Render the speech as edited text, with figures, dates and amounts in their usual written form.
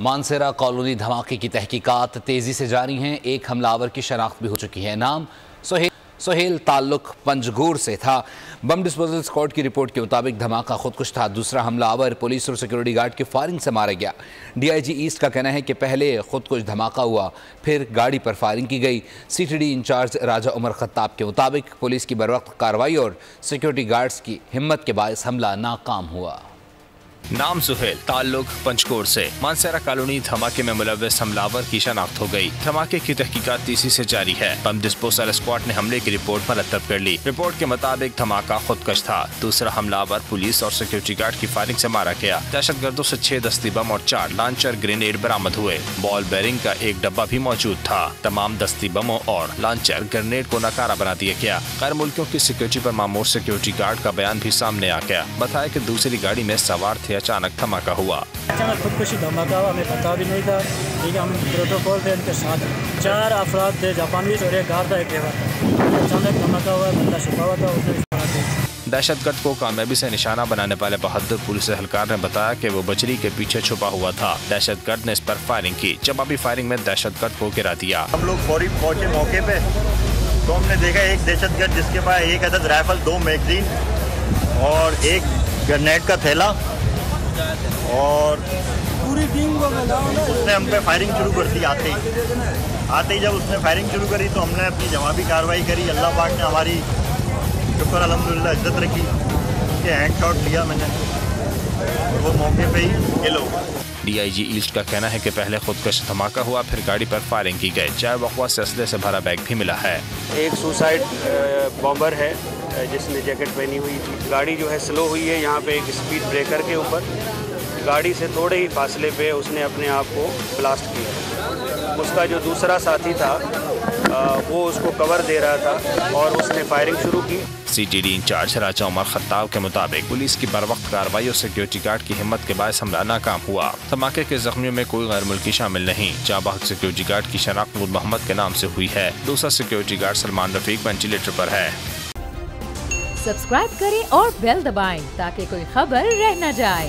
Mansehra colony धमाके की तहकीकात तेजी से जारी हैं। एक हमलावर की शनाख्त भी हो चुकी है। नाम सोहेल, ताल्लुक पंजगूर से था। बम डिस्पोजल स्क्वाड की रिपोर्ट के मुताबिक धमाका खुदकुश था। दूसरा हमलावर पुलिस और सिक्योरिटी गार्ड की फायरिंग से मारा गया। DIG ईस्ट का कहना है कि पहले खुदकुश धमाका हुआ, फिर गाड़ी पर फायरिंग की गई। CTD इंचार्ज राजा उमर खत्ताब के मुताबिक पुलिस की बरवक्त कार्रवाई और सिक्योरिटी गार्ड्स की हिम्मत के बायस हमला नाकाम हुआ। नाम सुहेल, ताल्लुक पंचकोट से। मानसेरा कॉलोनी धमाके में मुलव्वस हमलावर की शनाख्त हो गई। धमाके की तहकीकात तेजी से जारी है। बम डिस्पोजल स्क्वाड ने हमले की रिपोर्ट मुरतब कर ली। रिपोर्ट के मुताबिक धमाका खुदकश था। दूसरा हमलावर पुलिस और सिक्योरिटी गार्ड की फायरिंग से मारा गया। दहशतगर्दों से 6 दस्ती बम और 4 लांचर ग्रेनेड बरामद हुए। बॉल बेरिंग का एक डब्बा भी मौजूद था। तमाम दस्ती बमों और लांचर ग्रेनेड को नकारा बना दिया गया। गैर मुल्कियों की सिक्योरिटी पर मामूर सिक्योरिटी गार्ड का बयान भी सामने आ गया। बताया कि दूसरी गाड़ी में सवार थे, अचानक धमाका हुआ। अचानक खुदकुशी धमाका हुआ, हमें पता भी नहीं था। ठीक है, हम प्रोटोकॉल थे, उनके साथ 4 अफराद थे, जापानीज और एक गार्ड था, एक लेबर था। अचानक धमाका हुआ, बंदा छुपा हुआ था, उसने दहशतगर्द को कामयाबी से निशाना बनाने वाले बहादुर पुलिस एहलकार ने बताया कि वो बजरी के पीछे छुपा हुआ था। दहशतगर्द ने इस पर फायरिंग की। जवाबी फायरिंग में दहशतगर्द को गिरा दिया। हम लोग फौरी पहुंचे मौके पे, तो हमने देखा एक दहशतगर्द जिसके पास एक अदद राइफल, 2 मैगजीन और एक ग्रेनेड का थैला और पूरी टीम को उसने हम पे फायरिंग शुरू कर दी। आते ही जब उसने फायरिंग शुरू करी तो हमने अपनी जवाबी कार्रवाई करी। अल्लाह पाक ने हमारी शुक्र अल्हम्दुलिल्लाह इज्जत रखी। उसके हैंड शॉट लिया मैंने, वो मौके पे ही किल हो गया। DIG ईस्ट का कहना है कि पहले खुदकश धमाका हुआ, फिर गाड़ी पर फायरिंग की गई। चाय वक़्वा से असले से भरा बैग भी मिला है। एक सुसाइड बॉम्बर है जिसने जैकेट पहनी हुई थी। गाड़ी जो है स्लो हुई है यहाँ पे एक स्पीड ब्रेकर के ऊपर। गाड़ी से थोड़े ही फासले पे उसने अपने आप को ब्लास्ट किया। उसका जो दूसरा साथी था वो उसको कवर दे रहा था और उसने फायरिंग शुरू की। CTD इंचार्ज राजा उमर खत्ताब के मुताबिक पुलिस की बरवक्त कार्रवाई और सिक्योरिटी गार्ड की हिम्मत के बायस हमला नाकाम हुआ। धमाके के जख्मियों में कोई गैर मुल्की शामिल नहीं। जाबाज सिक्योरिटी गार्ड की शनाख्त नूर मोहम्मद के नाम से हुई है। दूसरा security guard Salman Rafiq ventilator पर है। सब्सक्राइब करें और बेल दबाएं ताकि कोई खबर रह न जाए।